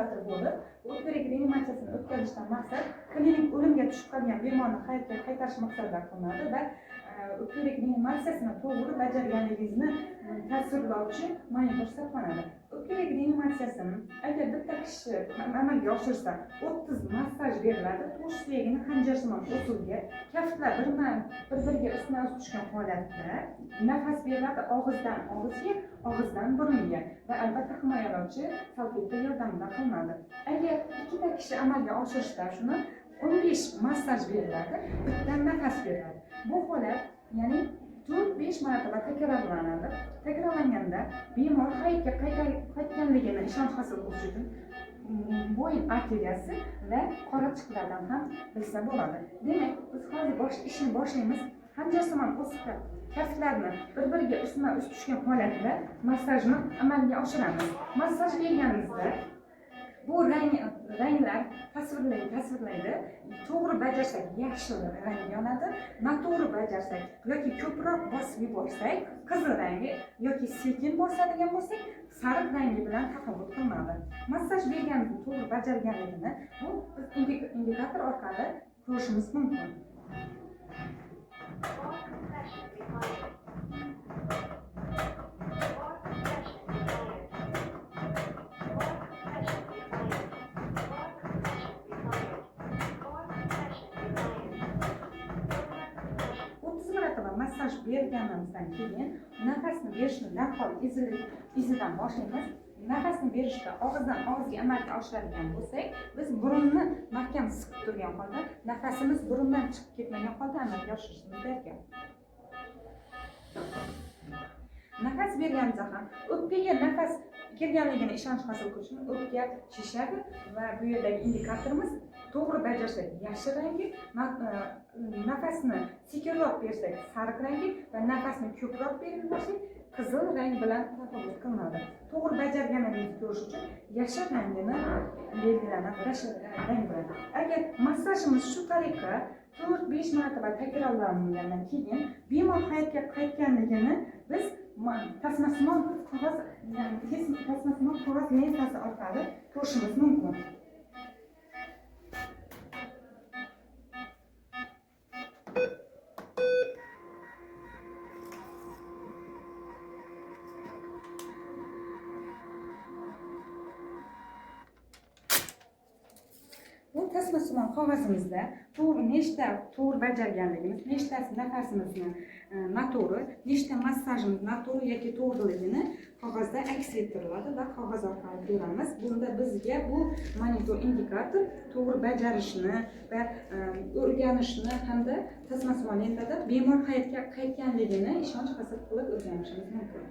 indikator bo'lib, o'tkirik reanimatsiyasini o'tkazishdan maqsad klinik o'limga tushib qolgan bemorni hayotga qaytarish maqsadida qilinadi va o'tkirik reanimatsiyasini to'g'ri bajarganligingizni tasvirlovchi monitor hisoblanadi. O'tkirik reanimatsiyasini agar bitta kishi amalga oshirsa 30 massaj beriladi. To'sh suyagini xanjarsimon usulga kaftlar bir-biriga ustma-ust tushgan holatda nafas beriladi og'izdan og'izga, og'izdan burunga va albatta himoyalovchi salfetka yordamida qilinadi. Agar ikkita kishi amalga oshirishda shuni 15 massaj beriladi, bitta nafas beriladi. Bu holat ya'ni 4-5 marotaba takrorlanadi. Takrorlanganda bemor hayotga qaytganligini ishonch hosil qilish uchun bo'yin arteriyasi va qorachiqlardan ham bilsa bo'ladi. Demak, biz hozir ishni boshlaymiz. Xanjarsimon o'sib kaftlarni bir-biriga ustma-ust tushgan holatda massajni amalga oshiramiz. Massaj berganimizda bu ranglar tasvirlaydi. To'g'ri bajarsak yashil rang yonadi, noto'g'ri bajarsak yoki ko'proq bosib yuborsak qizil rangi yoki sekin bosadigan bo'lsak sariq rangi bilan tafovut qilinadi. Massaj berganimizni to'g'ri bajarganligini bu biz indikator orqali ko'rishimiz mumkin. Massaj berganimizdan keyin nafasni berishni darhol izidan boshlaymiz. Nafasni berishda og'izdan og'izga amalga oshiradigan bo'lsak, biz burunni mahkam siqib turgan holda, nafasimiz burundan chiqib ketmagan holda amalga oshirishimiz kerak. Nafas berganimizda ham o'pkaga nafas kirganligini ishonch hosil qilish uchun o'pka shishadi va bu yerdagi indikatorimiz to'g'ri bajarsak yashil rangi, nafasni sekinroq bersak sariq rangi va nafasni ko'proq berib yuborsak qizil rang bilan tafovut qilinadi. To'g'ri bajarganimizni ko'rish uchun yashil rangini belgilanadi, yashil rang bilan. Agar massajimiz shu tariqa 4-5 marotaba takrorlangandan keyin bemor hayotga qaytganligini biz tasmasimon qog'oz lentasi orqali ko'rishimiz mumkin. Bu tasmasimon qog'ozimizda nechta to'g'ri bajarganligimiz, nechtasi nafasimizni noto'g'ri, nechta massajimiz noto'g'ri yoki to'g'riligini qog'ozda aks ettiriladi va qog'oz orqali ko'ramiz. Bunda bizga bu monitor indikator to'g'ri bajarishni va o'rganishni hamda tasmasimon lentada bemor hayotga qaytganligini ishonch hosil qilib o'rganishimiz mumkin.